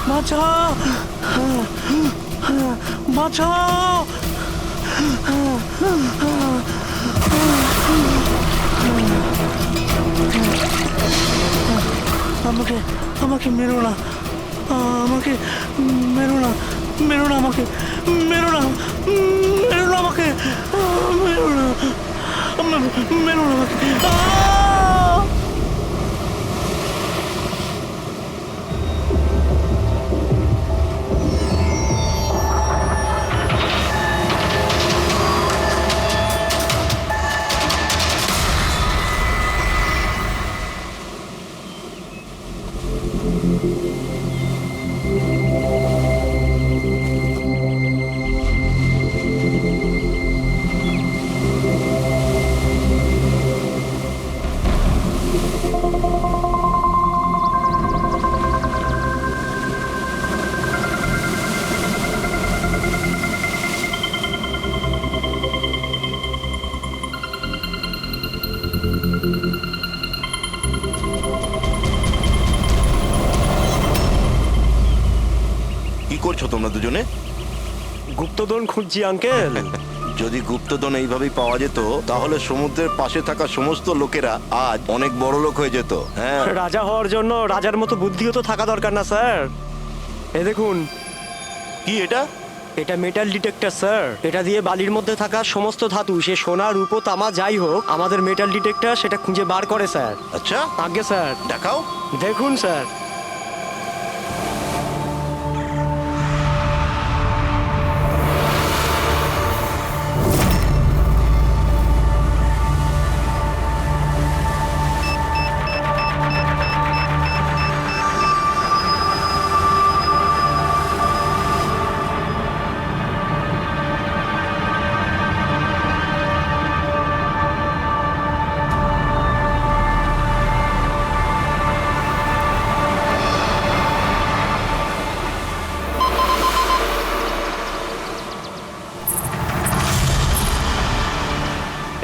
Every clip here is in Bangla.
বাঁচাও, বাঁচাও। আমাকে আমাকে মেরো না, আমাকে মেরো না, মেরো না, আমাকে মেরো না, মেরো না, আমাকে মেরো না, মেরো না আমাকে। কি করছো তোমরা দুজনে? গুপ্তধন খুঁজছি আঙ্কেল। যদি গুপ্তধন এইভাবেই পাওয়া যেত তাহলে সমুদ্রের পাশে থাকা সমস্ত লোকেরা আজ অনেক বড় লোক হয়ে যেত। হ্যাঁ, রাজা হওয়ার জন্য রাজার মতো বুদ্ধিও তো থাকা দরকার না স্যার। এ দেখুন, কি এটা? এটা মেটাল ডিটেক্টর স্যার। এটা দিয়ে বালির মধ্যে থাকা সমস্ত ধাতু, সে সোনা রূপো তামা যাই হোক, আমাদের মেটাল ডিটেক্টর সেটা খুঁজে বার করে স্যার। আচ্ছা, আগে স্যার দেখাও। দেখুন স্যার।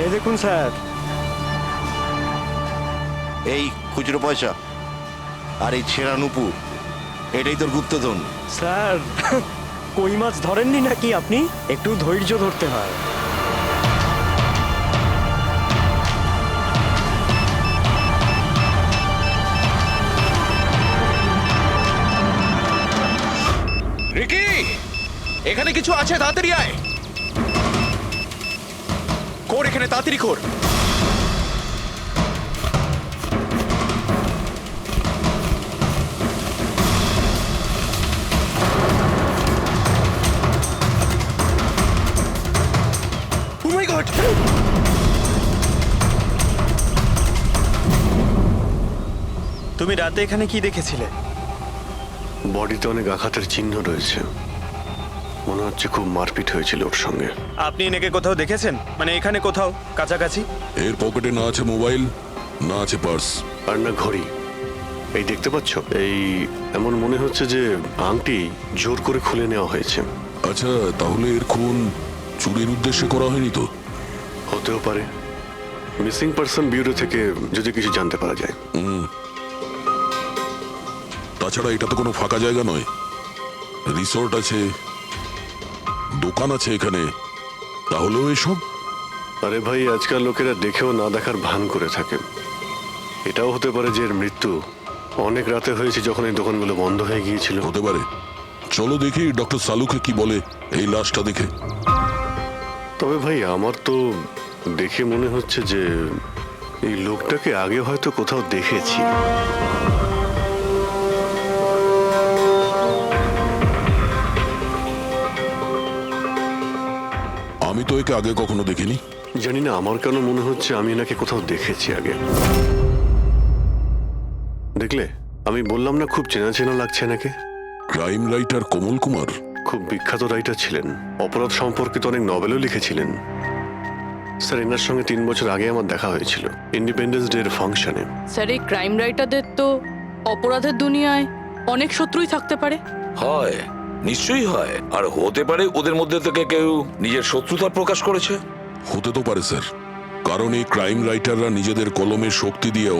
এই দেখুন স্যার। এই খুচরো পয়সা আর এই ছেঁড়া নুপুর, এটাই তোর গুপ্তধন। স্যার, কই মাছ ধরেননি নাকি আপনি? একটু ধৈর্য ধরতে হয়। রিকি, এখানে কিছু আছে, তাড়াতাড়ি আয়। কর এখানে, তাড়াতাড়ি কর। Oh my God! তুমি রাতে এখানে কি দেখেছিলে? বডিতে অনেক আঘাতের চিহ্ন রয়েছে, মনে হচ্ছে খুব মারপিট হয়েছিল ওর সঙ্গে। আপনি এনাকে কোথাও দেখেছেন? মানে এখানে কোথাও কাছাকাছি? এর পকেটে না আছে মোবাইল, না আছে পার্স, আর না ঘড়ি। এই দেখতে পাচ্ছ, এই এমন মনে হচ্ছে যে আংটি জোর করে খুলে নেওয়া হয়েছে। আচ্ছা, তাহলে এর খুন চুরির উদ্দেশ্যে করা হয়নি তো? হতেও পারে। মিসিং পারসন ব্যুরো থেকে যদি কিছু জানতে পারা যায়। তাছাড়া এটা তো কোনো ফাঁকা জায়গা নয়, রিসোর্ট আছে, দোকান আছে এখানে, তাহলেও এসব? আরে ভাই, আজকাল লোকেরা দেখেও না দেখার ভান করে থাকে। এটাও হতে পারে যে এর মৃত্যু অনেক রাতে হয়েছে, যখন এই দোকানগুলো বন্ধ হয়ে গিয়েছিল। হতে পারে। চলো দেখি ডক্টর সালুকে কি বলে এই লাশটা দেখে। তবে ভাই, আমার তো দেখে মনে হচ্ছে যে এই লোকটাকে আগে হয়তো কোথাও দেখেছি। আমি তো একে আগে কখনো দেখিনি। জানি না, আমার কেন মনে হচ্ছে আমি এনাকে কোথাও দেখেছি আগে। দেখলে, আমি বললাম না খুব চেনা চেনা লাগছে এনাকে। ক্রাইম রাইটার কমল কুমার খুব বিখ্যাত রাইটার ছিলেন, অপরাধ সম্পর্কিত অনেক নভেলও লিখেছিলেন। স্যার, এনার সঙ্গে 3 বছর আগে আমার দেখা হয়েছিল ইন্ডিপেন্ডেন্স ডে এর ফাংশনে। স্যার, এই ক্রাইম রাইটারদের তো অপরাধের দুনিয়ায় অনেক শত্রুই থাকতে পারে। হয়, নিশ্চয়ই হয়। আর হতে পারে ওদের মধ্যে থেকে কেউ নিজের শত্রুতা প্রকাশ করেছে। হতে তো পারে স্যার, কারণ এই ক্রাইম রাইটাররা নিজেদের কলমের শক্তি দিয়ে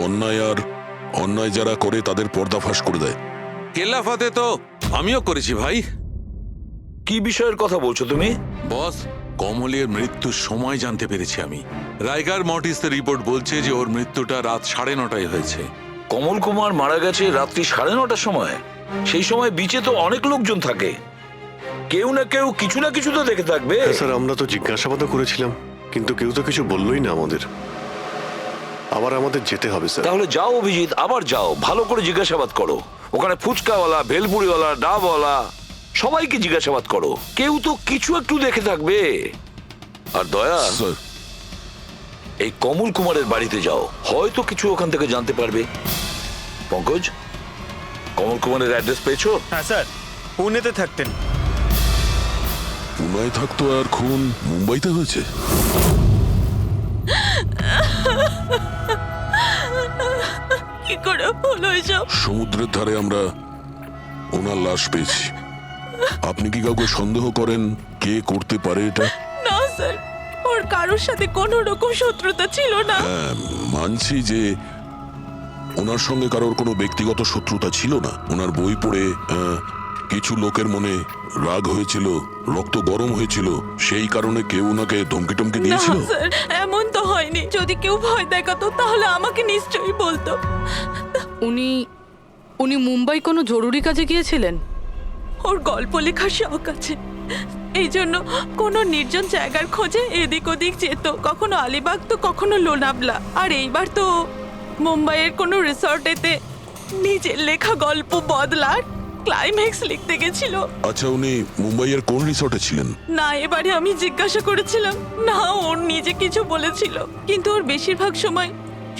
অন্যায় যারা করে তাদের পর্দাফাশ করে দেয়। কেল্লাফাতে তো আমিও করেছি ভাই। কি বিষয়ের কথা বলছো তুমি? বস, কমলের মৃত্যুর সময় জানতে পেরেছি আমি। রাইগার মর্টিসের রিপোর্ট বলছে যে ওর মৃত্যুটা রাত 9:30টায় হয়েছে। কমল কুমার মারা গেছে রাত্রি 9:30টার সময়। সেই সময় বিচে তো অনেক লোকজন থাকে, কেউ না কেউ কিছু না কিছু তো দেখে থাকবে। হ্যাঁ স্যার, আমরা তো জিজ্ঞাসাবাদও করেছিলাম, কিন্তু কেউ তো কিছু বললোই না আমাদের। আবার আমাদের যেতে হবে স্যার। তাহলে যাও অভিজিৎ, আবার যাও, ভালো করে জিজ্ঞাসাবাদ করো। ওখানে ফুচকাওয়ালা, ভেলপুরিওয়ালা, ডাবওয়ালা সবাইকে জিজ্ঞাসাবাদ করো, কেউ তো কিছু একটু দেখে থাকবে। আর দয়া, স্যার, এই কমল কুমারের বাড়িতে যাও, হয়তো কিছু ওখান থেকে জানতে পারবে। পঙ্কজ, কমল কুমারের অ্যাড্রেস পেয়েছো? হ্যাঁ স্যার, পুনেতে থাকতেন। পুনায় থাকতো আর খুন মুম্বাইতে হয়েছে। কি করে হলো এসব? সমুদ্রের ধারে আমরা ওনার লাশ পেয়েছি। আপনি কি কাউকে সন্দেহ করেন কে করতে পারে এটা? না স্যার, ওর কারোর সাথে কোনো রকম শত্রুতা ছিল না। হ্যাঁ, মানছি যে ওনার সঙ্গে কারোর কোনো ব্যক্তিগত শত্রুতা ছিল না। ওনার বই পড়ে কিছু লোকের মনে রাগ হয়েছিল, রক্ত গরম হয়েছিল, সেই কারণে কেউ ওনাকে ধমকি টমকি না দিয়েছিল। স্যার, এমন তো হয়নি। যদি কেউ ভয় দেখাতো তাহলে আমাকে নিশ্চয়ই বলতো। উনি উনি মুম্বাই কোনো জরুরি কাজে গিয়েছিলেন? ওর গল্প লেখার শখ আছে, এই জন্য কোনো নির্জন জায়গার খোঁজে এদিক ওদিক যেত, কখনো আলিবাগ তো কখনো লোনাভলা। আর এইবার তো মুম্বাইয়ের কোনো রিসর্টেতে নিজের লেখা গল্প বদলার ক্লাইম্যাক্স লিখতে গেছিল। আচ্ছা, উনি মুম্বাইয়ের কোন রিসর্টে ছিলেন? না, এবারে আমি জিজ্ঞাসা করেছিলাম না, ওর নিজে কিছু বলেছিল, কিন্তু ওর বেশিরভাগ সময়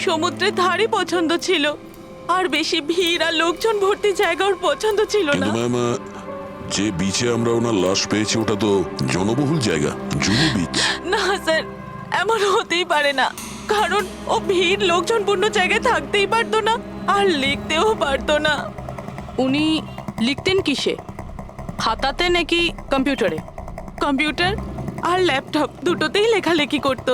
সমুদ্রের ধারে পছন্দ ছিল, আর বেশি ভিড় আর লোকজন ভর্তি জায়গা ওর পছন্দ ছিল না। কিন্তু ম্যাম, যে বিচে আমরা ওনার লাশ পেয়েছি ওটা তো জনবহুল জায়গা, জুহু বিচ। না স্যার, এমন হতেই পারে না, কারণ ও ভিড় লোকজনপূর্ণ জায়গায় থাকতেই পারতো না, আর লিখতেও পারতো না। উনি লিখতেন কিসে, খাতাতে নাকি কম্পিউটারে? কম্পিউটার আর ল্যাপটপ দুটোতেই লেখালেখি করতো,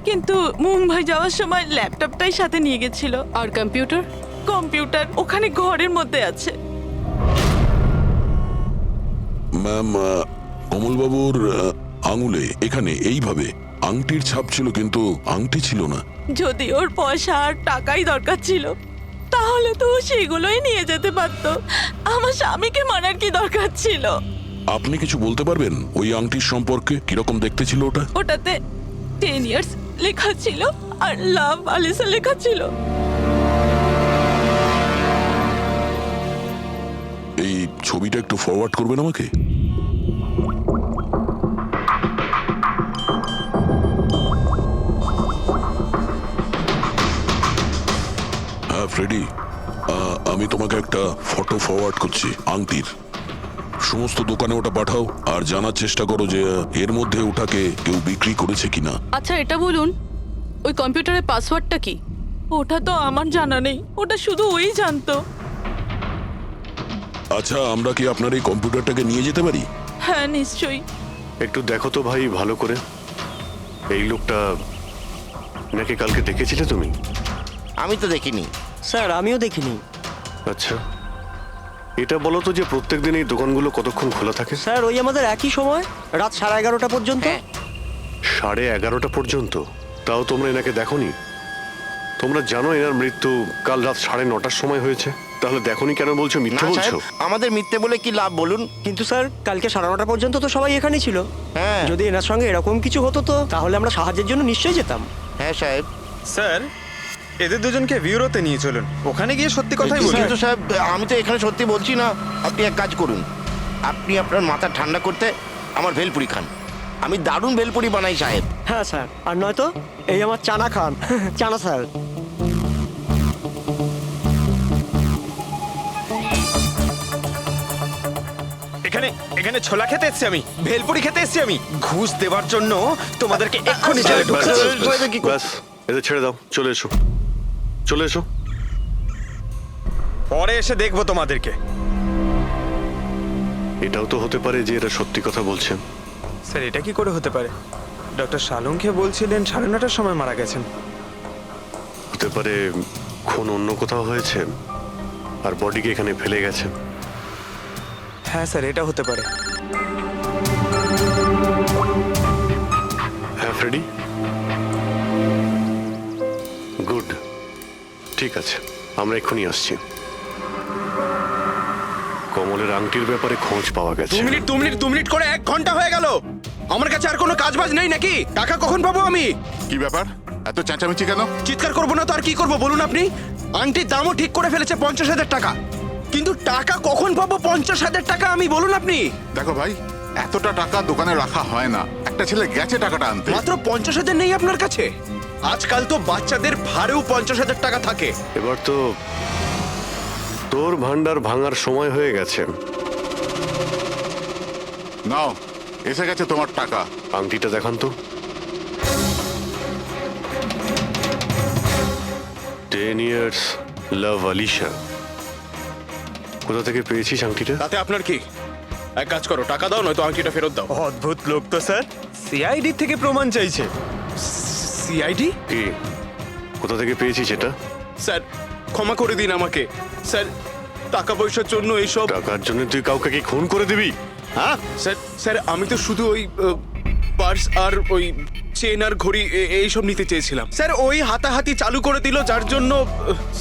কিন্তু মুম্বাই যাওয়ার সময় ল্যাপটপটাই সাথে নিয়ে গেছিল। আর কম্পিউটার? কম্পিউটার ওখানে ঘরের মধ্যে আছে। ম্যাম, কমলবাবুর আঙুলে এখানে এইভাবে আংটির ছাপ ছিল, কিন্তু আংটি ছিল না। যদি ওর পয়সা আর টাকাই দরকার ছিল তাহলে তো ও সেগুলোই নিয়ে যেতে পারতো। আমার স্বামীকে মারার কি দরকার ছিল? আপনি কিছু বলতে পারবেন ওই আংটির সম্পর্কে? কিরকম দেখতে ছিল ওটা? ওটাতে 10 ইয়ার্স লেখা ছিল আর লাভ আলিসা লেখা ছিল। এই ছবিটা একটু ফরওয়ার্ড করবেন আমাকে? হ্যাঁ ফ্রেডি, আমি তোমাকে একটা ফটো ফরওয়ার্ড করছি আংটির। সমস্ত দোকানে ওটা পাঠাও আর জানার চেষ্টা করো যে এর মধ্যে ওটাকে কেউ বিক্রি করেছে কিনা। আচ্ছা এটা বলুন, ওই কম্পিউটারের পাসওয়ার্ডটা কি? ওটা তো আমার জানা নেই, ওটা শুধু ওই জানতো। আচ্ছা, আমরা কি আপনার এই কম্পিউটারটাকে নিয়ে যেতে পারি? হ্যাঁ নিশ্চয়ই। একটু দেখো তো ভাই ভালো করে, এই লোকটা নাকি কালকে দেখেছিলে তুমি? আমি তো দেখিনি। স্যার, আমিও দেখিনি। আচ্ছা, এটা বলো তো যে প্রত্যেকদিন এই দোকানগুলো কতক্ষণ খোলা থাকে? স্যার, ওই আমাদের একই সময়, রাত 11:30 পর্যন্ত। 11:30 পর্যন্ত? তাও তোমরা এনাকে দেখোনি? তোমরা জানো এনার মৃত্যু কাল রাত 9:30টার সময় হয়েছে, তাহলে দেখোনি কেন বলছো? না মিথ্যে সাহেব, বলছো? আমাদের মিথ্যে বলে কি লাভ বলুন? কিন্তু স্যার, কালকে 9:30 পর্যন্ত তো সবাই এখানেই ছিল। হ্যাঁ। যদি এনার সঙ্গে এরকম কিছু হতো তো তাহলে আমরা সাহায্যের জন্য নিশ্চয়ই যেতাম। হ্যাঁ সাহেব। স্যার, এদের দুজনকে ভিউরোতে নিয়ে চলুন, ওখানে গিয়ে সত্যি কথাই বলুন। কিন্তু সাহেব, আমি তো এখানে সত্যি বলছি না। আপনি এক কাজ করুন, আপনি আপনার মাথা ঠান্ডা করতে আমার ভেলপুরি খান। আমি দারুণ ভেলপুরি বানাই সাহেব। হ্যাঁ স্যার, আর নয়তো এই আমার চানা খান। চানা স্যার। এখানে এখানে ছোলা খেতে এসেছি আমি, ভেলপুরি খেতে এসেছি আমি। ঘুষ দেওয়ার জন্য তোমাদেরকে এক্ষুনি জেলে ব্যাস, ঢুকাচ্ছি। ব্যাস, ব্যাস, এদের ছেড়ে দাও, চলে এসো, চলে এসো। পরে এসে দেখবো তোমাদেরকে। এটাও তো হতে পারে যে এরা সত্যি কথা বলছেন। স্যার, এটা কি করে হতে পারে? ডক্টর শালুংকে বলছিলেন 9:30টার সময় মারা গেছেন। হতে পারে খুন অন্য কোথাও হয়েছে আর বডিকে এখানে ফেলে গেছেন। হ্যাঁ স্যার, এটা হতে পারে। হ্যাঁ ফ্রেডি, গুড, ঠিক আছে, আমরা এক্ষুনি আসছি। কমলের আংটির ব্যাপারে খোঁজ পাওয়া গেছে। 2 মিনিট করে 1 ঘন্টা হয়ে গেল। আমার কাছে আর কোনো কাজবাজ নেই নাকি? টাকা কখন পাবো আমি? কি ব্যাপার, এত চেঁচামেচি কেন? চিৎকার করবো না তো আর কি করবো বলুন আপনি? আংটির দামও ঠিক করে ফেলেছে 50,000 টাকা, কিন্তু টাকা কখন পাবো 50,000 টাকা আমি বলুন আপনি? দেখো ভাই, এতটা টাকা দোকানে রাখা হয় না। একটা ছেলে গেছে টাকাটা আনতে। মাত্র 50,000 নেই আপনার কাছে? আজকাল তো বাচ্চাদের ভাড়েও 50,000 টাকা থাকে। এবার তো তোর ভান্ডার ভাঙার সময় হয়ে গেছে। নাও, এসে গেছে তোমার টাকা। আংটিটা দেখান তো। 10 years লাভ আলিশা। কোথা থেকে পেয়েছিস আংটিটা? তাতে আপনার কি? এক কাজ করো, টাকা দাও, নয়তো আংটিটা ফেরত দাও। অদ্ভুত লোক তো স্যার, সিআইডি থেকে প্রমাণ চাইছে। সিআইডি? কি, কোথা থেকে পেয়েছিস এটা? স্যার ক্ষমা করে দিন আমাকে স্যার, টাকা পয়সার জন্য এইসব। টাকার জন্য তুই কাউকে কি খুন করে দিবি? হ্যাঁ স্যার স্যার আমি তো শুধু ওই পার্স আর ওই চেন আর ঘড়ি এইসব নিতে চেয়েছিলাম স্যার। ওই হাতাহাতি চালু করে দিল, যার জন্য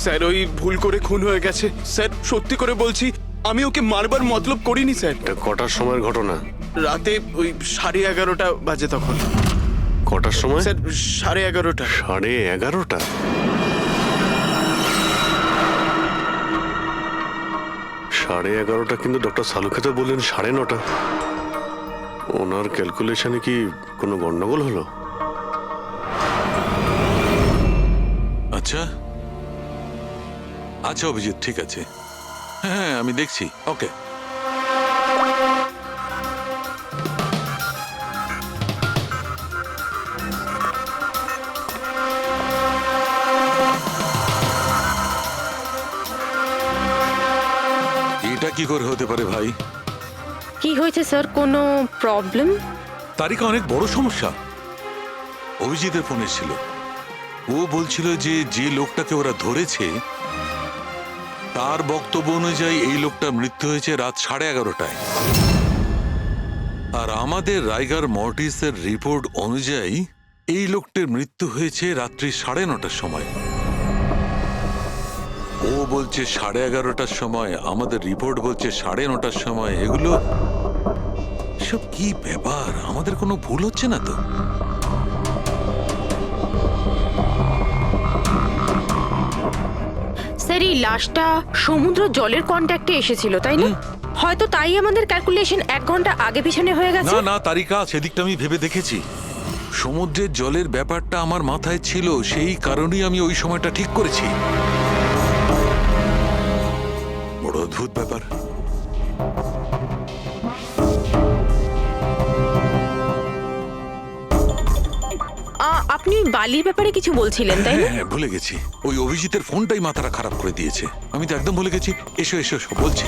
স্যার ওই ভুল করে খুন হয়ে গেছে। স্যার সত্যি করে বলছি, আমি ওকে মারবার মতলব করিনি স্যার। এটা কটার সময়ের ঘটনা? রাতে ওই 11:30 বাজে তখন। কটার সময়? স্যার 11:30। 11:30? সাড়ে 11:30 কিন্তু ডক্টর সালুকে তো বললেন 9:30। ওনার ক্যালকুলেশনে কি কোনো গন্ডগোল হলো? আচ্ছা আচ্ছা অভিজিৎ, ঠিক আছে, হ্যাঁ আমি দেখছি। ওকে, এটা কি করে হতে পারে ভাই? কি হয়েছে স্যার, কোনো প্রবলেম? তারিকা অনেক বড় সমস্যা। অভিজিতের ফোন এসেছিল, ও বলছিল যে যে লোকটাকে ওরা ধরেছে তার বক্তব্য অনুযায়ী এই লোকটার মৃত্যু হয়েছে রাত 11:30টায়, আর আমাদের রাইগার মর্টিসের রিপোর্ট অনুযায়ী এই লোকটির মৃত্যু হয়েছে রাত্রি 9:30টার সময়। ও বলছে 11:30টার সময়, আমাদের রিপোর্ট বলছে 9:30টার সময়। এগুলো সব কি ব্যাপার? আমাদের কোনো ভুল হচ্ছে না তো? স্যার এই লাশটা সমুদ্র জলের কন্ট্যাক্টে এসেছিল, তাই না? হয়তো তাই আমাদের ক্যালকুলেশন 1 ঘন্টা আগে পিছনে হয়ে গেছে। না না তারিকা, সেদিকটা আমি ভেবে দেখেছি। সমুদ্রের জলের ব্যাপারটা আমার মাথায় ছিল, সেই কারণেই আমি ওই সময়টা ঠিক করেছি। বড় অদ্ভুত ব্যাপার। আপনি বালির ব্যাপারে কিছু বলছিলেন, তাই না? হ্যাঁ ভুলে গেছি, ওই অভিজিতের ফোনটাই মাথাটা খারাপ করে দিয়েছে। আমি তো একদম ভুলে গেছি। এসো এসো এসো, বলছি।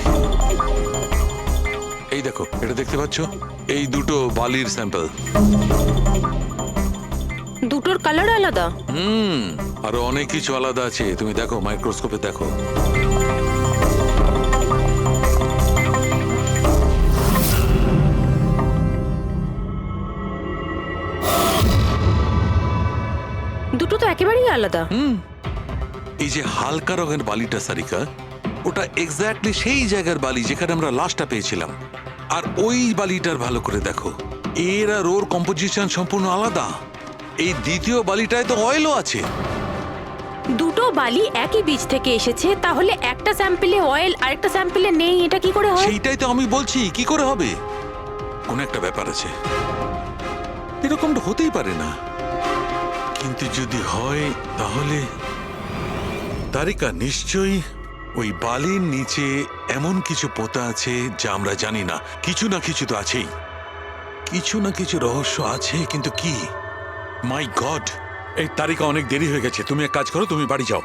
এই দেখো, এটা দেখতে পাচ্ছ? এই দুটো বালির স্যাম্পল। দুটোর কালার আলাদা? আরো অনেক কিছু আলাদা আছে, তুমি দেখো, মাইক্রোস্কোপে দেখো। দুটো তো একেবারেই আলাদা। এই যে হালকা রঙের বালিটা সারিকা, ওটা এক্স্যাক্টলি সেই জায়গার বালি যেখানে আমরা লাশটা পেয়েছিলাম। আর ওই বালিটার ভালো করে দেখো, এর আর ওর কম্পোজিশন সম্পূর্ণ আলাদা। এই দ্বিতীয় বালিটায় তো অয়েলও আছে। দুটো বালি একই বীজ থেকে এসেছে, তাহলে একটা স্যাম্পলে অয়েল আরেকটা স্যাম্পলে নেই, এটা কি করে হয়? সেইটাই তো আমি বলছি, কি করে হবে? কোন একটা ব্যাপার আছে, এরকমটা হতেই পারে না। কিন্তু যদি হয় তাহলে তারিকা নিশ্চয়ই ওই বালির নিচে এমন কিছু পোতা আছে যা আমরা জানি না। কিছু না কিছু তো আছেই, কিছু না কিছু রহস্য আছে, কিন্তু কি? মাই গড, এই তারিকা অনেক দেরি হয়ে গেছে। তুমি এক কাজ করো, তুমি বাড়ি যাও।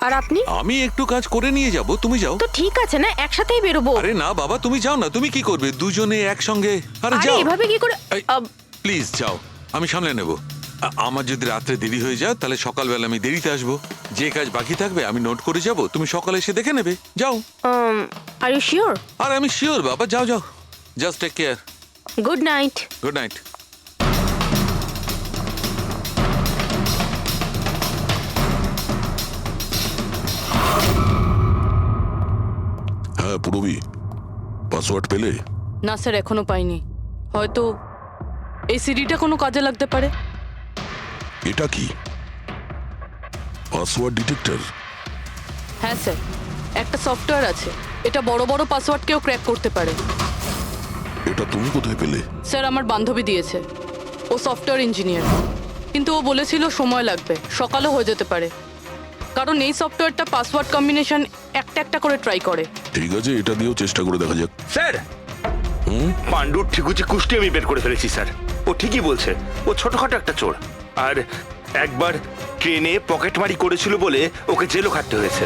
আর আপনি? আমি একটু কাজ করে নিয়ে যাব, তুমি যাও। তো ঠিক আছে না, একসাথেই বেরোবো। আরে না বাবা, তুমি যাও না। তুমি কি করবে দুজনে একসঙ্গে? আরে আরে যাও। এভাবে কি করে? প্লিজ যাও, আমি সামলে নেব। আমার যদি রাত্রে দেরি হয়ে যায় তাহলে সকালবেলা আমি দেরিতে আসবো। যে কাজ বাকি থাকবে আমি নোট করে যাব, তুমি সকালে এসে দেখে নেবে। যাও। Are you sure? আর আমি শিওর বাবা, যাও যাও, just take care. Good night. Good night. হ্যাঁ পুরবি, পাসওয়ার্ড পেলে? না স্যার, এখনো পাইনি। হয়তো এই সিডিটা কোনো কাজে লাগতে পারে। এটা কি পাসওয়ার্ড ডিটেক্টর? হ্যাঁ স্যার, একটা সফটওয়্যার আছে, এটা বড় বড় পাসওয়ার্ডকেও ক্র্যাক করতে পারে। এটা তুমি কোথায় পেলে? স্যার, আমার বান্ধবী দিয়েছে। ও সফটওয়্যার ইঞ্জিনিয়ার, কিন্তু ও বলেছিল সময় লাগবে, সকালও হয়ে যেতে পারে, কারণ এই সফটওয়্যারটা পাসওয়ার্ড কম্বিনেশন একটা একটা করে ট্রাই করে। ঠিক আছে, এটা দিয়েও চেষ্টা করে দেখা যাক। স্যার, পাণ্ডুর ঠিকুচি কুষ্টি আমি বের করে ফেলেছি স্যার। ও ঠিকই বলছে, ও ছোটখাটো একটা চোর, আর একবার ট্রেনে পকেটমারি করেছিল বলে ওকে জেলও খাটতে হয়েছে।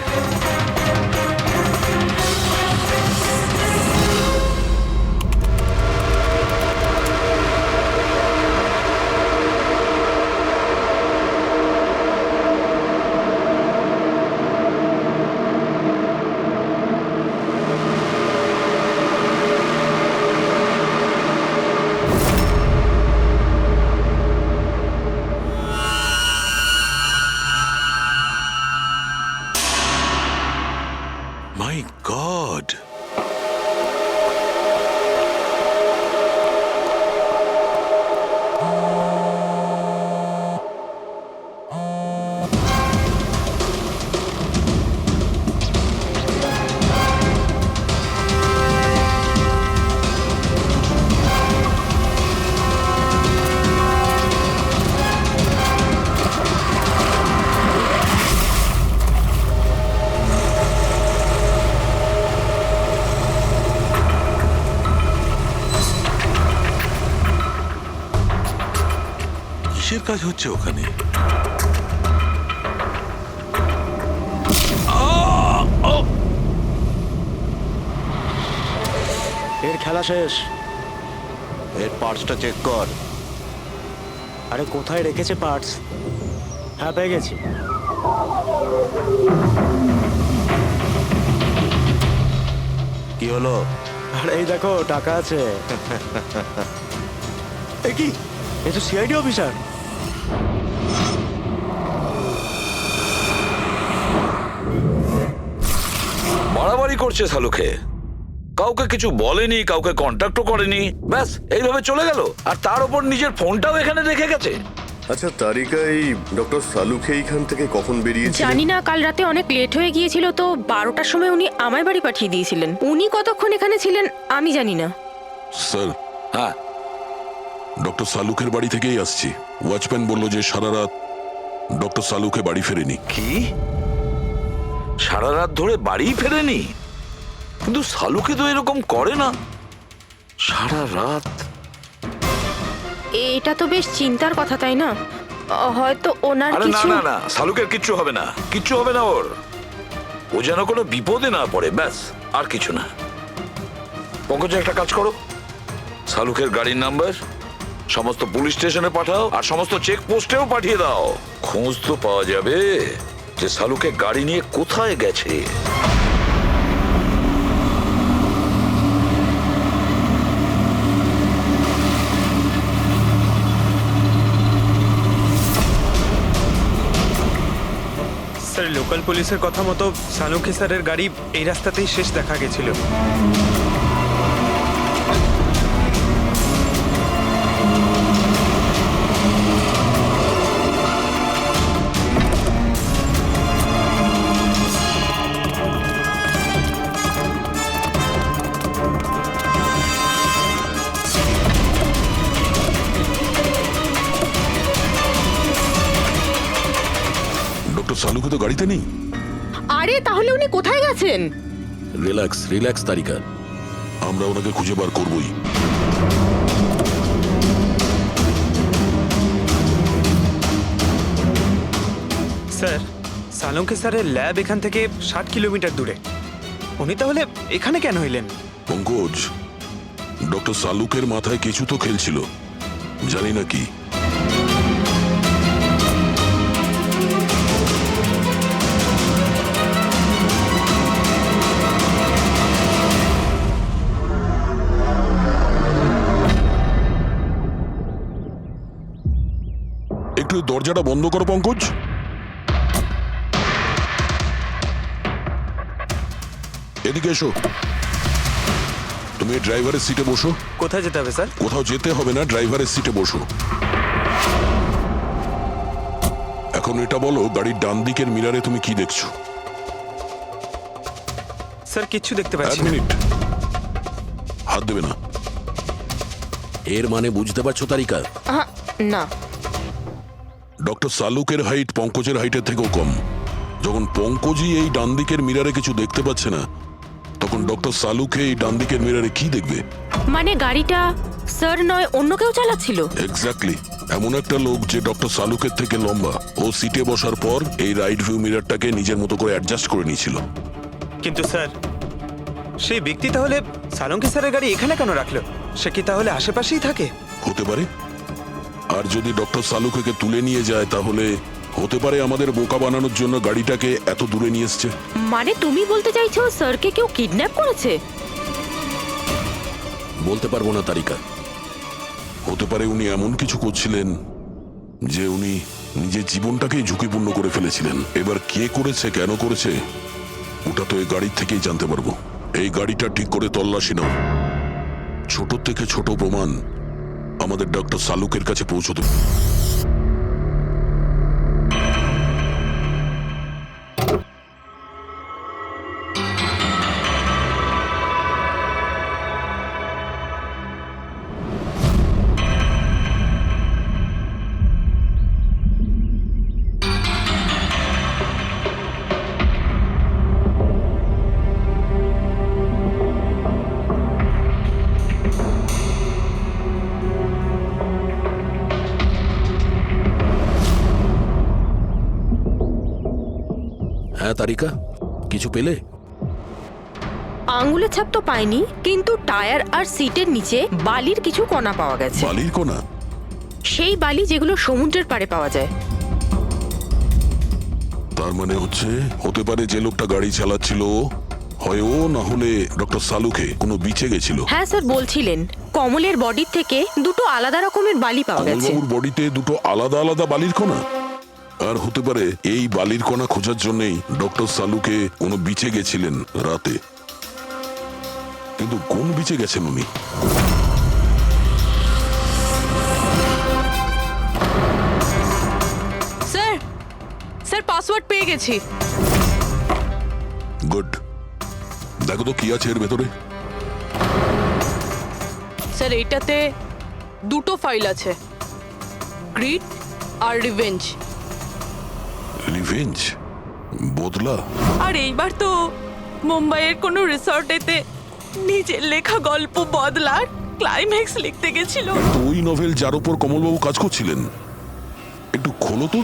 মাই গড, কিসের কাজ হচ্ছে ওখানে? এর খেলা শেষ। এর পার্টসটা চেক কর। আরে কোথায় রেখেছে পার্টস? হ্যাঁ, পেয়ে গেছি। কি হলো? আরে এই দেখো, টাকা আছে। এ কি, এ তো সিআইডি অফিসার। বাড়াবাড়ি করছে শালুকে, কাউকে কিছু বলেনি, কাউকে কন্ট্যাক্টও করেনি, ব্যাস এইভাবে চলে গেল। আর তার উপর নিজের ফোনটাও এখানে রেখে গেছে। আচ্ছা তারিকা, এই ডক্টর সালুকে এইখান থেকে কখন বেরিয়েছে? জানি না, কাল রাতে অনেক লেট হয়ে গিয়েছিল তো 12টার সময় উনি আমায় বাড়ি পাঠিয়ে দিয়েছিলেন। উনি কতক্ষণ এখানে ছিলেন আমি জানি না। স্যার, হ্যাঁ, ডক্টর সালুকের বাড়ি থেকেই আসছি। ওয়াচম্যান বলল যে সারা রাত ডক্টর সালুকে বাড়ি ফেরেনি। কি সারা রাত ধরে বাড়ি ফেরেনি? কিন্তু শালুকে তো এরকম করে না, সারা রাত। এটা তো বেশ চিন্তার কথা, তাই না? হয়তো ওনার আরে না কিছু। না না, শালুকের কিচ্ছু হবে না, কিচ্ছু হবে না ওর। ও যেন কোনো বিপদে না পড়ে, ব্যাস, আর কিছু না। পঙ্কজ, একটা কাজ করো, শালুকের গাড়ির নাম্বার সমস্ত পুলিশ স্টেশনে পাঠাও, আর সমস্ত চেক পোস্টেও পাঠিয়ে দাও। খোঁজ তো পাওয়া যাবে যে শালুকে গাড়ি নিয়ে কোথায় গেছে। স্যার, লোকাল পুলিশের কথা মতো সালুকে স্যারের গাড়ি এই রাস্তাতেই শেষ দেখা গেছিল। ডক্টর সালুকে তো গাড়িতে নেই। আরে তাহলে উনি কোথায় গেছেন? রিল্যাক্স রিল্যাক্স তারিকা, আমরা ওনাকে খুঁজে বার করবই। স্যার, সালুকে স্যারের ল্যাব এখান থেকে 60 কিলোমিটার দূরে। উনি তাহলে এখানে কেন এলেন? পঙ্কজ, ডক্টর সালুকের মাথায় কিছু তো খেলছিল, জানি না কি। একটু দরজাটা বন্ধ করো পঙ্কজ। এদিকে এসো। তুমি ড্রাইভারের সিটে বসো। কোথায় যেতে হবে স্যার? কোথাও যেতে হবে না, ড্রাইভারের সিটে বসো। এখন এটা বলো, গাড়ির ডান দিকের মিরারে তুমি কি দেখছো? স্যার কিচ্ছু দেখতে এক পাচ্ছি না। মিনিট, হাত দেবে না। এর মানে বুঝতে পারছো তারিকা? না। ডক্টর সালুকের হাইট পঙ্কজের হাইটের থেকেও কম। যখন পঙ্কজই এই ডান দিকের মিরারে কিছু দেখতে পাচ্ছে না, তখন ডক্টর সালুকে এই ডান দিকের মিরারে কি দেখবে? মানে গাড়িটা স্যার নয় অন্য কেউ চালাচ্ছিল? এক্স্যাক্টলি, এমন একটা লোক যে ডক্টর সালুকের থেকে লম্বা। ও সিটে বসার পর এই রাইট ভিউ মিরারটাকে নিজের মতো করে অ্যাডজাস্ট করে নিয়েছিল। কিন্তু স্যার, সেই ব্যক্তি তাহলে সালঙ্কি স্যারের গাড়ি এখানে কেন রাখলো? সে কি তাহলে আশেপাশেই থাকে? হতে পারে। আর যদি ডক্টর সালুকে তুলে নিয়ে যায়, তাহলে হতে পারে আমাদের বোকা বানানোর জন্য গাড়িটাকে এত দূরে নিয়ে এসছে। মানে তুমি বলতে চাইছো স্যারকে কেউ কিডন্যাপ করেছে? বলতে পারবো না তারিকা। হতে পারে উনি এমন কিছু করছিলেন যে উনি নিজের জীবনটাকেই ঝুঁকিপূর্ণ করে ফেলেছিলেন। এবার কে করেছে, কেন করেছে, ওটা তো এই গাড়ির থেকেই জানতে পারবো। এই গাড়িটা ঠিক করে তল্লাশি নাও। ছোট থেকে ছোট প্রমাণ আমাদের ডক্টর সালুকের কাছে পৌঁছতে। হ্যাঁ তারিকা, কিছু পেলে? আঙ্গুলের ছাপ তো পাইনি, কিন্তু টায়ার আর সিটের নিচে বালির কিছু কণা পাওয়া গেছে। বালির কোনা? সেই বালি যেগুলো সমুদ্রের পাড়ে পাওয়া যায়। তার মানে হতে পারে যে লোকটা গাড়ি চালাচ্ছিল হয় ও, না হলে ডক্টর সালুকে কোনো বিচে গেছিল। হ্যাঁ স্যার বলছিলেন কমলের বডির থেকে দুটো আলাদা রকমের বালি পাওয়া গেছে। কমলবাবুর বডিতে দুটো আলাদা আলাদা বালির কণা? আর হতে পারে এই বালির কণা খোঁজার জন্যই ডক্টর সালুকে কোনো বিচে গেছিলেন রাতে। কিন্তু কোন বিচে গেছেন উনি? স্যার, স্যার পাসওয়ার্ড পেয়ে গেছি। গুড। দেখো তো কি আছে এর ভেতরে। স্যার এইটাতে দুটো ফাইল আছে, গ্রিড আর রিভেঞ্জ। রিভেঞ্জ? বদলা? আর এইবার তো মুম্বাইয়ের কোনো রিসর্টেতে নিজের লেখা গল্প বদলার ক্লাইম্যাক্স লিখতে গেছিল। তো ওই নভেল যার উপর কমলবাবু কাজ করছিলেন, একটু খোলো তো।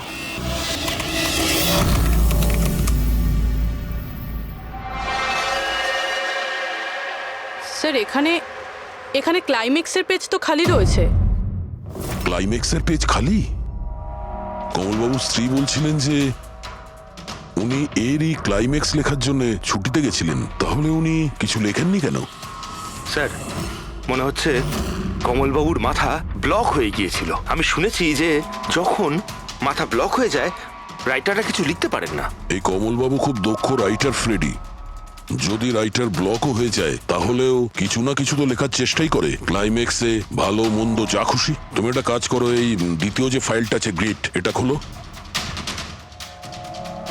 স্যার এখানে এখানে ক্লাইম্যাক্সের পেজ তো খালি রয়েছে। ক্লাইম্যাক্সের পেজ খালি? কমলবাবুর স্ত্রী বলছিলেন যে উনি এরই ক্লাইম্যাক্স লেখার জন্য ছুটিতে গেছিলেন। তাহলে উনি কিছু লেখেননি কেন? স্যার মনে হচ্ছে কমলবাবুর মাথা ব্লক হয়ে গিয়েছিল। আমি শুনেছি যে যখন মাথা ব্লক হয়ে যায় রাইটাররা কিছু লিখতে পারেন না। এই কমলবাবু খুব দক্ষ রাইটার ফ্রেডি। যদি রাইটার ব্লকও হয়ে যায়, তাহলেও কিছু না কিছু তো লেখার চেষ্টাই করে। ক্লাইম্যাক্সে ভালো মন্দ যা খুশি। তুমি একটা কাজ করো, এই দ্বিতীয় যে ফাইলটা আছে গ্রিড, এটা খোলো।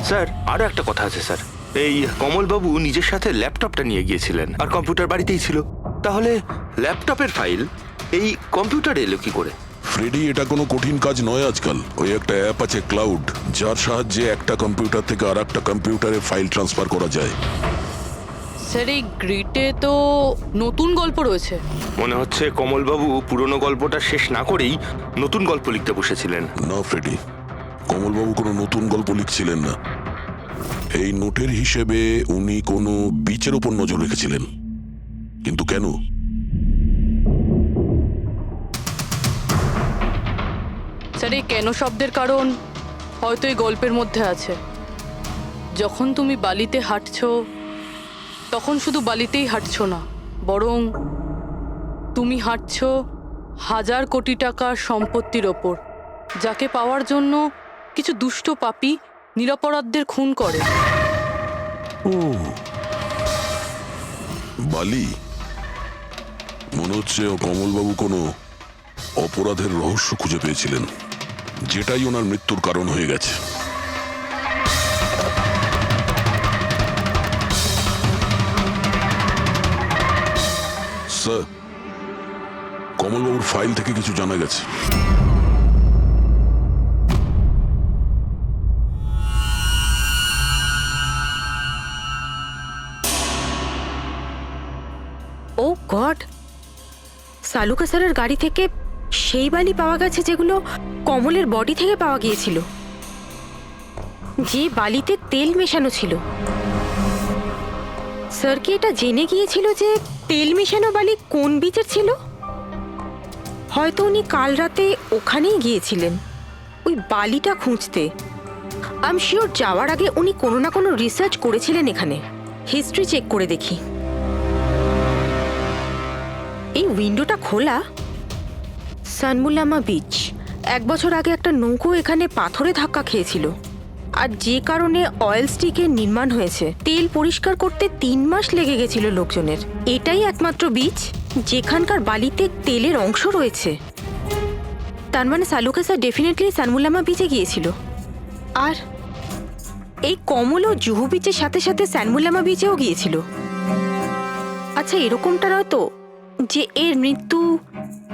স্যার আরো একটা কথা আছে স্যার, এই কমলবাবু নিজের সাথে ল্যাপটপটা নিয়ে গিয়েছিলেন আর কম্পিউটার বাড়িতেই ছিল। তাহলে ল্যাপটপের ফাইল এই কম্পিউটারে এলো কি করে? ফ্রেডি, এটা কোনো কঠিন কাজ নয় আজকাল। ওই একটা অ্যাপ আছে ক্লাউড, যার সাহায্যে একটা কম্পিউটার থেকে আর একটা কম্পিউটারে ফাইল ট্রান্সফার করা যায়। স্যার এই গ্রিডে তো নতুন গল্প রয়েছে। মনে হচ্ছে কমলবাবু পুরনো গল্পটা শেষ না করেই নতুন গল্প লিখতে বসেছিলেন। না ফ্রেডি, কমলবাবু কোনো নতুন গল্প লিখছিলেন না। এই নোটের হিসেবে উনি কোনো বিচের ওপর নজর রেখেছিলেন। কিন্তু কেন? স্যার এই কেন শব্দের কারণ হয়তো এই গল্পের মধ্যে আছে। যখন তুমি বালিতে হাঁটছো, তখন শুধু বালিতেই হাঁটছো না, বরং তুমি হাঁটছো 1000 কোটি টাকার সম্পত্তির ওপর, যাকে পাওয়ার জন্য কিছু দুষ্ট পাপী নিরপরাধদের খুন করে। ও বালি, মনে হচ্ছে কমলবাবু কোনো অপরাধের রহস্য খুঁজে পেয়েছিলেন, যেটাই ওনার মৃত্যুর কারণ হয়ে গেছে। স্যার, কমলবাবুর ফাইল থেকে কিছু জানা গেছে। ও গড, সালুকা স্যারের গাড়ি থেকে সেই বালি পাওয়া গেছে যেগুলো কমলের বডি থেকে পাওয়া গিয়েছিল, যে বালিতে তেল মেশানো ছিল। স্যার কি এটা জেনে গিয়েছিল যে তেল মেশানো বালি কোন বিচের ছিল? হয়তো উনি কাল রাতে ওখানেই গিয়েছিলেন ওই বালিটা খুঁজতে। আই এম শিওর যাওয়ার আগে উনি কোনো না কোনো রিসার্চ করেছিলেন এখানে। হিস্ট্রি চেক করে দেখি। এই উইন্ডোটা খোলা। সানমুলামা বিচ, 1 বছর আগে একটা নৌকো এখানে পাথরে ধাক্কা খেয়েছিল, আর যে কারণে অয়েল স্টিকের নির্মাণ হয়েছে। তেল পরিষ্কার করতে 3 মাস লেগে গেছিল লোকজনের। এটাই একমাত্র বিচ যেখানকার বালিতে তেলের অংশ রয়েছে। তার মানে সালুকা স্যার ডেফিনেটলি সানমুলামা বিচে গিয়েছিল। আর এই কমল ও জুহু বিচের সাথে সাথে সানমুলামা বিচেও গিয়েছিল। আচ্ছা, এরকমটা নয় তো যে এর মৃত্যু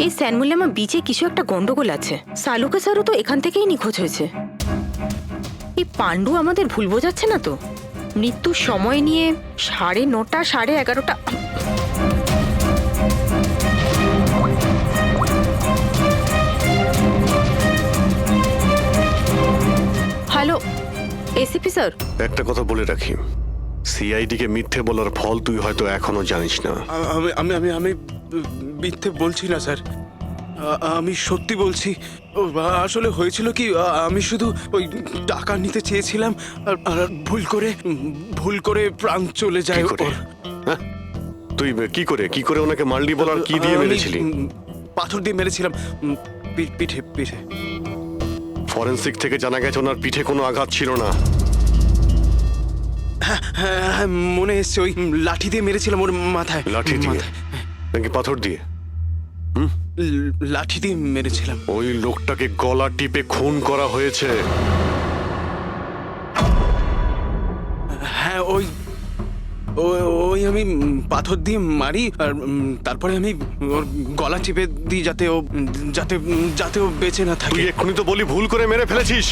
এই সানমুলামা বিচে কিছু একটা গন্ডগোল আছে? সালুকা স্যারও তো এখান থেকেই নিখোঁজ হয়েছে। এই পাণ্ডু আমাদের ভুল বোঝাচ্ছে না তো? মৃত্যুর সময় নিয়ে 9:30 11:30। হ্যালো এসিপি স্যার, একটা কথা বলে রাখি, সিআইডি কে মিথ্যে বলার ফল তুই হয়তো এখনো জানিস না। আমি আমি আমি মিথ্যে বলছি না স্যার, আমি সত্যি বলছি। আসলে হয়েছিল কি, আমি শুধু ওই টাকা নিতে চেয়েছিলাম আর ভুল করে প্রাণ চলে যায় কি করে? ওর। হ্যাঁ? তুই কি করে ওনাকে মাল্ডি বলার কি দিয়ে আমি, মেরেছিলি? পাথর দিয়ে মেরেছিলাম, পিঠে পিঠে। ফরেনসিক থেকে জানা গেছে ওনার পিঠে কোনো আঘাত ছিল না। হ্যাঁ, মনে এসছে ওই লাঠি দিয়ে মেরেছিলাম ওর মাথায়। লাঠি দিয়ে নাকি পাথর দিয়ে? লাঠি দিয়ে মেরেছিলাম। ওই লোকটাকে গলা টিপে খুন করা হয়েছে। হ্যাঁ, ওই আমি পাথর দিয়ে মারি, আর তারপরে আমি ওর গলা চিপে দিই যাতে ও বেঁচে না থাকে। তুই এক্ষুনি তো বলি ভুল করে মেরে ফেলেছিস।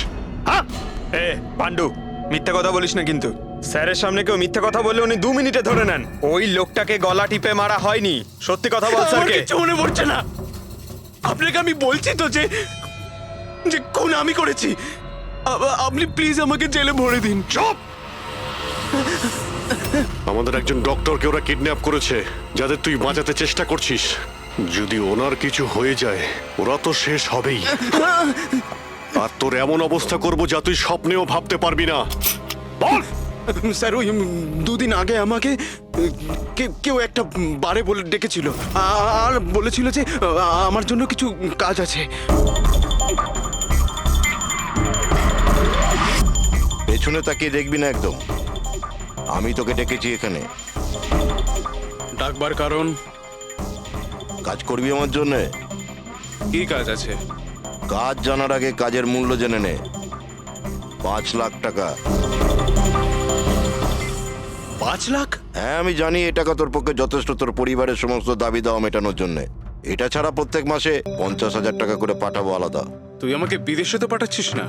এ পাণ্ডু, মিথ্যা কথা বলিস না কিন্তু। স্যারের সামনে কেউ মিথ্যা কথা বললে উনি 2 মিনিটে ধরে নেন। ওই লোকটাকে গলা টিপে মারা হয়নি। সত্যি কথা বল স্যারকে। কিছু মনে পড়ছে না। আপনাকে আমি বলছি তো যে খুন আমি করেছি। আপনি প্লিজ আমাকে জেলে ভরে দিন। চুপ! আমাদের একজন ডক্টরকে ওরা কিডন্যাপ করেছে, যাদের তুই বাঁচাতে চেষ্টা করছিস। যদি ওনার কিছু হয়ে যায় ওরা তো শেষ হবেই। আর তোর এমন অবস্থা করবো যা তুই স্বপ্নেও ভাবতে পারবি না। বল! স্যার, ওই 2 দিন আগে আমাকে কেউ একটা বারে বলে ডেকেছিল আর বলেছিল যে আমার জন্য কিছু কাজ আছে। পেছনে তাকিয়ে দেখবি না একদম। আমি তোকে ডেকেছি এখানে। ডাকবার কারণ? কাজ করবি আমার জন্য। কি কাজ আছে? কাজ জানার আগে কাজের মূল্য জেনে নে। 5 লাখ টাকা। 5 লাখ? হ্যাঁ, আমি জানি এই টাকা তোর পক্ষে যথেষ্ট তোর পরিবারের সমস্ত দাবি দাওয়া মেটানোর জন্য। এটা ছাড়া প্রত্যেক মাসে 50,000 টাকা করে পাঠাবো আলাদা। তুই আমাকে বিদেশে তো পাঠাচ্ছিস না?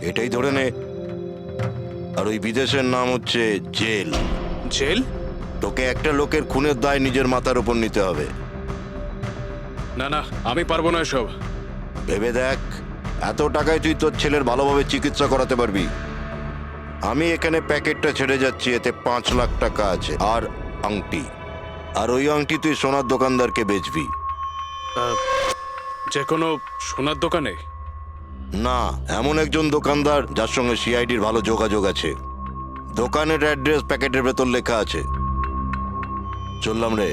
এটাই ধরে নে। আর ওই বিদেশের নাম হচ্ছে জেল। জেল? তোকে একটা লোকের খুনের দায় নিজের মাথার উপর নিতে হবে। না না, আমি পারবো না এসব। ভেবে দেখ, এত টাকায় তুই তোর ছেলের ভালোভাবে চিকিৎসা করাতে পারবি। আমি এখানে প্যাকেটটা ছেড়ে যাচ্ছি, এতে 5 লাখ টাকা আছে আর আংটি। আর ওই আংটি তুই সোনার দোকানদারকে বেচবি। যে কোনো সোনার দোকানে? না, এমন একজন দোকানদার যার সঙ্গে সিআইডির ভালো যোগাযোগ আছে। দোকানের অ্যাড্রেস প্যাকেটের ভেতর লেখা আছে। চললাম রে।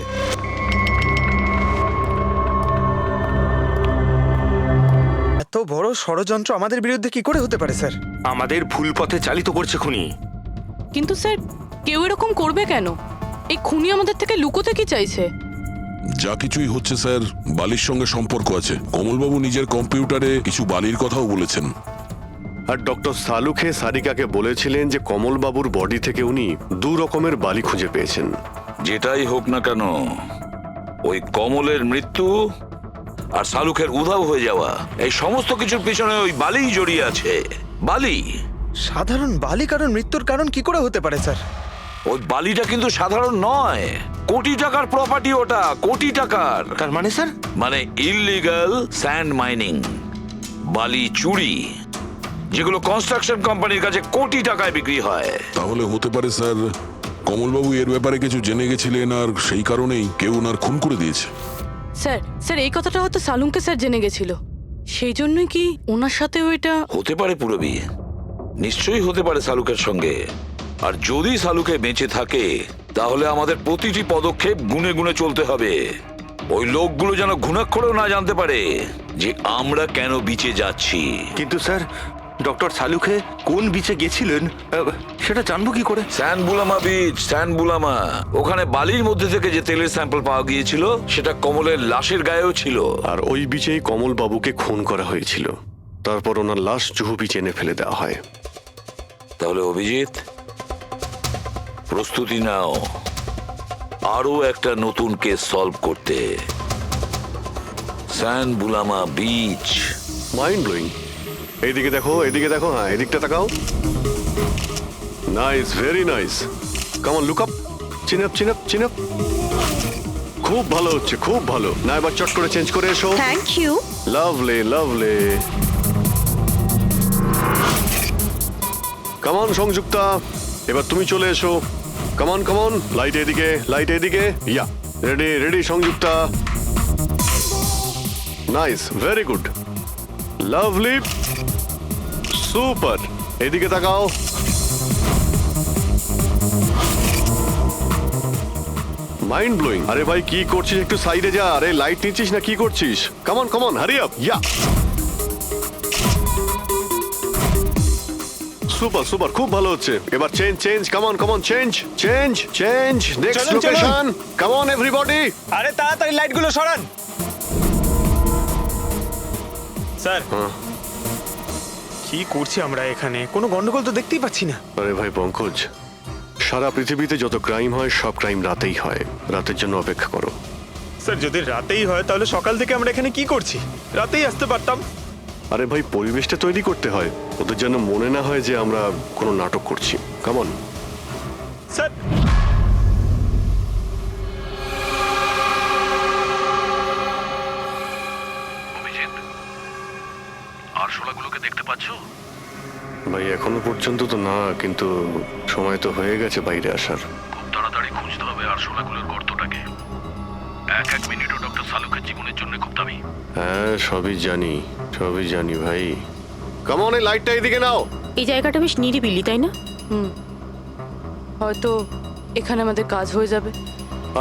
এত বড় ষড়যন্ত্র আমাদের বিরুদ্ধে কি করে হতে পারে স্যার? আমাদের ভুল পথে চালিত করছে খুনি। কিন্তু স্যার কেউ এরকম করবে কেন? এই খুনি আমাদের থেকে লুকোতে কি চাইছে? যা কিছুই হচ্ছে স্যার বালির সঙ্গে সম্পর্ক আছে। কমলবাবু নিজের কম্পিউটারে কিছু বালির কথাও বলেছেন। আর ডক্টর সালুখে সারিকাকে বলেছিলেন যে কমলবাবুর বডি থেকে উনি 2 রকমের বালি খুঁজে পেয়েছেন। যেটাই হোক না কেন, ওই কমলের মৃত্যু আর শালুকের উধাও হয়ে যাওয়া, এই সমস্ত কিছুর পিছনে ওই বালিই জড়িয়ে আছে। বালি। সাধারণ বালি কারণ মৃত্যুর কারণ কি করে হতে পারে স্যার? ওই বালিটা কিন্তু সাধারণ নয়, কোটি টাকার প্রপার্টি ওটা, কোটি টাকার। তার মানে স্যার? মানে ইললিগাল স্যান্ড মাইনিং, বালি চুরি, যেগুলো কনস্ট্রাকশন কোম্পানির কাছে কোটি টাকায় বিক্রি হয়। তাহলে হতে পারে স্যার কমলবাবু এর ব্যাপারে কিছু জেনে গেছিলেন আর সেই কারণেই কেউ ওনার খুন করে দিয়েছে। স্যার এই কথাটা হয়তো সালুমকে স্যার জেনে গেছিল, সেই জন্যই কি ওনার সাথেও এটা হতে পারে। পুরবী, নিশ্চয়ই হতে পারে শালুকের সঙ্গে। আর যদি শালুকে বেঁচে থাকে তাহলে আমাদের প্রতিটি পদক্ষেপ গুনে গুনে চলতে হবে। ওই লোকগুলো যেন ঘুণাক্ষরেও না জানতে পারে যে আমরা কেন বিচে যাচ্ছি। কিন্তু স্যার, ডক্টর সালুখে কোন বিচে গেছিলেন সেটা জানবো কি করে? স্যান বুলামা বিচ, স্যান বুলামা। ওখানে বালির মধ্যে থেকে যে তেলের স্যাম্পল পাওয়া গিয়েছিল সেটা কমলের লাশের গায়েও ছিল। আর ওই বিচেই কমলবাবুকে খুন করা হয়েছিল। তারপর ওনার লাশ জুহু বিচে এনে ফেলে দেওয়া হয়। তাহলে অভিজিৎ, প্রস্তুতি নাও আরো একটা নতুন কেস সলভ করতে। স্যান বুলামা বিচ। Mind blowing. এইদিকে দেখো, এদিকে দেখো, হ্যাঁ এদিকটা তাকাও। Nice, very nice. Come on, look up, chin up, chin up, chin up. খুব ভালো হচ্ছে, খুব ভালো। না এবার চট করে চেঞ্জ করে এসো। Thank you. Lovely, lovely. Come on Sanjukta, এবার তুমি চলে এসো। Come on, come on. Light এদিকে, লাইট এদিকে। Yeah, ready, ready Sanjukta. Nice, very good, lovely, super. এদিকে তাকাও। Mind blowing. আরে ভাই কি করছিস? একটু সাইডে যা। আরে লাইট নিচ্ছিস না কি করছিস? Come on come on, hurry up. Yeah, super super, খুব ভালো হচ্ছে। এবার change change, come on come on, change change change. Next location, come on everybody. আরে তাড়াতাড়ি লাইটগুলো সরান। স্যার, কি করছি আমরা এখানে? কোনো গন্ডগোল তো দেখতেই পাচ্ছি না। আরে ভাই পঙ্কজ, সারা পৃথিবীতে যত ক্রাইম হয় সব ক্রাইম রাতেই হয়। রাতের জন্য অপেক্ষা করো। স্যার যদি রাতেই হয় তাহলে সকাল থেকে আমরা এখানে কি করছি? রাতেই আসতে পারতাম। আরে ভাই পরিবেশটা তৈরি করতে হয়, ওদের যেন মনে না হয় যে আমরা কোনো নাটক করছি। Come on sir. আরশোলাগুলোকে দেখতে পাচ্ছো? ভাই এখনো পর্যন্ত তো না, কিন্তু সময় তো হয়ে গেছে বাইরে আসার। খুব তাড়াতাড়ি খুঁজতে হবে আরশোলাগুলোর গর্তটাকে। এক এক মিনিটও ডক্টর সালুকের জীবনের জন্য খুব দামি। হ্যাঁ সবই জানি, সবই জানি ভাই। কামন, এই লাইটটা এদিকে নাও। এই জায়গাটা বেশ নিরিবিলি, তাই না? হয়তো এখানে আমাদের কাজ হয়ে যাবে।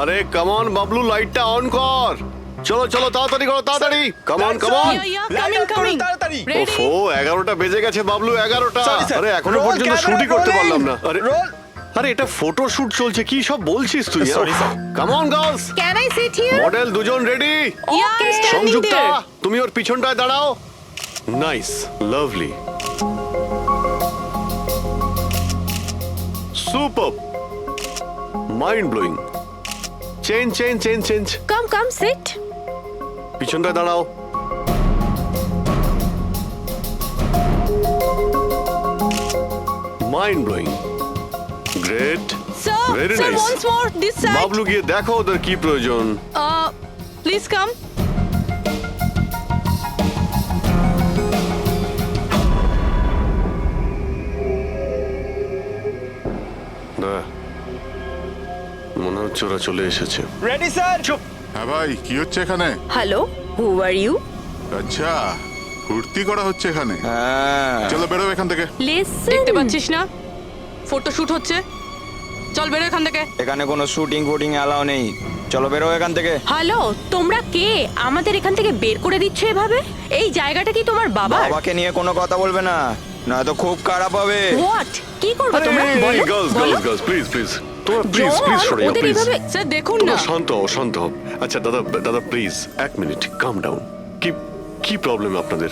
আরে কামন বাবলু, লাইটটা অন কর। চলো চলো, তাড়াতাড়ি করো, তাড়াতাড়ি। Come on come on. তাড়াতাড়ি। ওফো, 11টা বেজে গেছে বাবলু, 11টা। আরে এখনো পর্যন্ত শুটই করতে পারলাম না। আরে আরে এটা ফটো শুট চলছে, কি সব বলছিস তুই? Come on girls, can I sit here? Model দুজন রেডি। সংযুক্তা, তুমি ওর পিছনটায় দাঁড়াও। Nice, lovely, super, mind blowing. Change change change change. Come come, sit. পিছনটায় দাঁড়াও। Mind blowing, great, very nice. Bablu গিয়ে দেখো ওদের কি প্রয়োজন। Please come. মনে হচ্ছে ওরা চলে এসেছে। Ready sir. চুপ। হ্যাঁ ভাই, কি হচ্ছে এখানে? Hello, who are you? আচ্ছা, ফুর্তি করা হচ্ছে এখানে। চলো বেরো এখান থেকে। লিসেন, দেখতে পাচ্ছিস না ফটো শুট হচ্ছে? চল বেরো এখান থেকে। এখানে কোনো শুটিং ফুটিং অ্যালাউ নেই। চলো বেরো এখান থেকে। হ্যালো, তোমরা কে? আমাদের এখান থেকে বের করে দিচ্ছ এভাবে? এই জায়গাটা কি তোমার বাবার? বাবাকে নিয়ে কোনো কথা বলবে না, নয়তো খুব খারাপ হবে। হোয়াট? কি করবে তোমরা? বলো, বলো। গার্লস প্লিজ প্লিজ তোমরা প্লিজ জন, প্লিজ সরে যাও ওদের প্লিজ। এভাবে- স্যার দেখুন তোমরা না। শান্ত হও, শান্ত হও। আচ্ছা দাদা দাদা প্লিজ এক মিনিট, কাম ডাউন। কি কি প্রবলেম আপনাদের?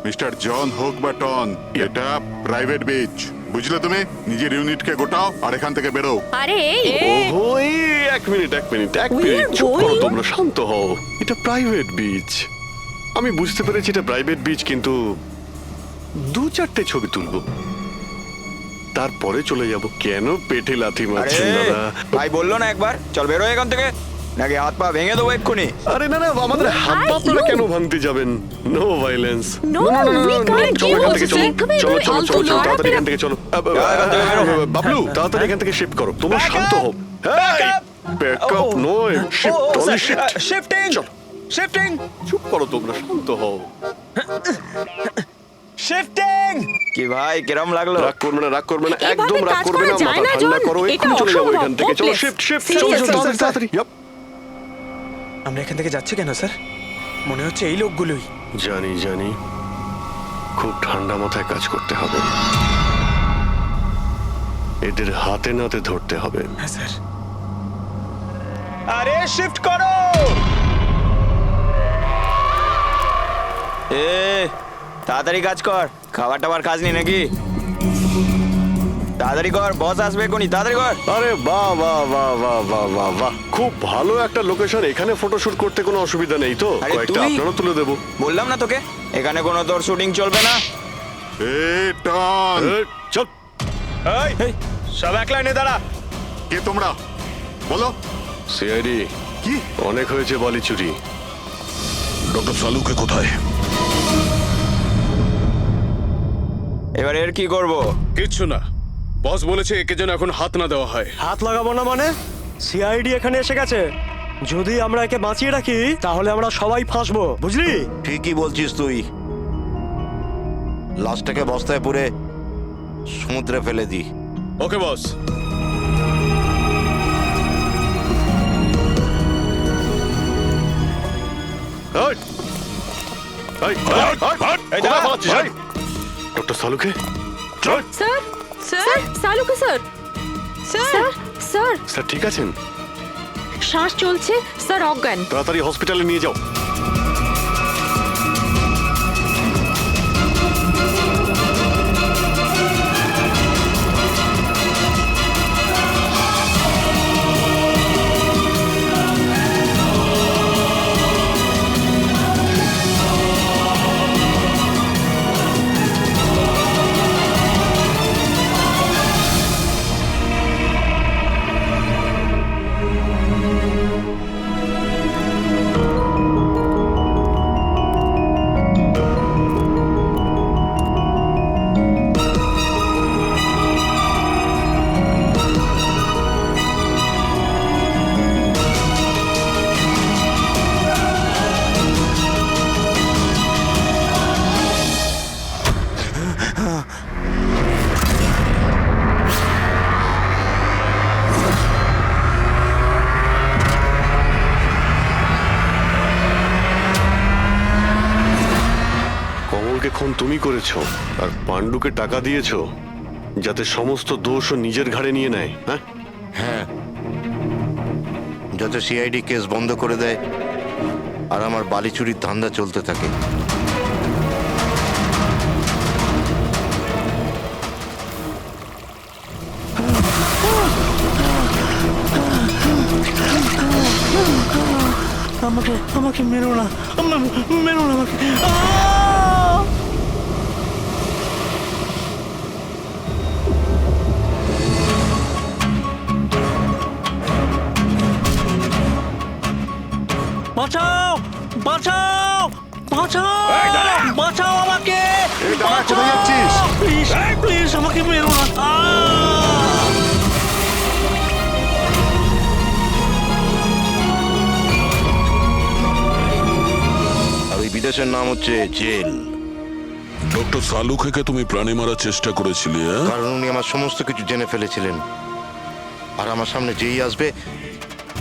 মিস্টার জন হোক বা টন, এটা প্রাইভেট বিচ, বুঝলে তুমি? নিজের ইউনিটকে গোটাও আর এখান থেকে বেরো। আরে এই, ওহো, এই এক মিনিট এক মিনিট এক We মিনিট are চুপ করো, going- তোমরা শান্ত হও। এটা প্রাইভেট বিচ, আমি বুঝতে পেরেছি এটা প্রাইভেট বিচ, কিন্তু 2-4টে ছবি তুলবো, তারপরে চলে যাব। কেন পেটে লাথি আরে মারছেন দাদা? ভাই বললো না একবার চল বেরো এখান থেকে, নাকি হাত পা ভেঙে দেবো এক্ষুনি। আরে না না, আমাদের হাত পা আপনারা you- কেন ভাঙতে যাবেন? No violence. No, we can't চলো do এখান থেকে, this. চলো এভাবে চলো চলো ফালতু চলো চলো, লড়াতে তাড়াতাড়ি না। এখান থেকে চলো। এখান থেকে বেরো। বাবলু তাড়াতাড়ি এখান থেকে শিফট করো, তোমরা শান্ত হও। ব্যাকআপ নয়, shift only shift. Shifting shifting চুপ করো, তোমরা শান্ত হও। শিফটিং। কি ভাই কিরম লাগলো? রাগ করবে না, রাগ করবে না, এভাবে একদম রাগ কাজ করবে করা না, যায় মাথা না, ঠান্ডা জন। করো, এটা এক্ষুনি চলে যাবো অসম্ভব, এখান থেকে। চলো hopeless. শিফট শিফট, Seriously, চলো চলো তাড়াতাড়ি। Yup. আমরা এখান থেকে যাচ্ছি কেন স্যার? মনে হচ্ছে এই লোকগুলোই। জানি জানি, খুব ঠান্ডা মাথায় কাজ করতে হবে, এদের হাতে নাতে ধরতে হবে। হ্যাঁ স্যার। আরে শিফট করো। এ তাড়াতাড়ি কাজ কর, খাবার টাবার কাজ নেই নাকি? তাড়াতাড়ি কর, বস আসবে কোনি, তাড়াতাড়ি কর। আরে বাহ বাহ বাহ বাহ বাহ বাহ বাহ, খুব ভালো একটা লোকেশন, এখানে ফটোশুট করতে কোনো অসুবিধা নেই তো? আরে কয়েকটা তুই- আপনারও তুলে দেবো। বললাম না তোকে এখানে কোনো তোর শুটিং চলবে না। এ টন, চল। এই সব এক লাইনে দাঁড়া। কে তোমরা? বলো। সিআইডি কি? অনেক হয়েছে বালি চুরি। ডক্টর সালুকে কোথায়? এবার এর কি করব? কিচ্ছু না, বস বলেছে একে যেন এখন হাত না দেওয়া হয়। হাত লাগাবো না মানে? সিআইডি এখানে এসে গেছে, যদি আমরা একে বাঁচিয়ে রাখি তাহলে আমরা সবাই ফাঁসবো, বুঝলি? ঠিকই বলছিস তুই, লাশটাকে বস্তায় পুরে সমুদ্রে ফেলে দি। Okay boss. Doctor Saluke sir, sir, Saluke sir, sir, sir, sir ঠিক আছেন? শ্বাস চলছে, স্যার অজ্ঞান। তাড়াতাড়ি হসপিটালে নিয়ে যাও। কমলকে খুন তুমি করেছো আর পাণ্ডুকে টাকা দিয়েছো যাতে সমস্ত দোষ ও নিজের ঘাড়ে নিয়ে নেয়। হ্যাঁ হ্যাঁ, যাতে সিআইডি কেস বন্ধ করে দেয় আর আমার বালি চুরির ধান্দা চলতে থাকে। আমাকে আমাকে মেরো না, মেরো না আমাকে। আহ! বাঁচাও, বাঁচাও, বাঁচাও, বাঁচাও আমাকে। এই দাঁড়া, কোথায় যাচ্ছিস? প্লিজ প্লিজ আমাকে মেরো না। আহ! আর ওই বিদেশের নাম হচ্ছে জেল। ডক্টর সালুকে তুমি প্রাণে মারার চেষ্টা করেছিলে, হ্যাঁ? কারণ উনি আমার সমস্ত কিছু জেনে ফেলেছিলেন, আর আমার সামনে যেই আসবে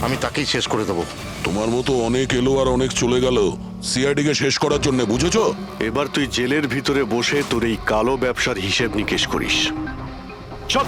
আমি তাকেই শেষ করে দেবো। তোমার মতো অনেক এলো আর অনেক চলে গেল সিআইডি কে শেষ করার জন্য, বুঝেছো? এবার তুই জেলের ভিতরে বসে তোর এই কালো ব্যবসার হিসেব নিকেশ করিস। চল।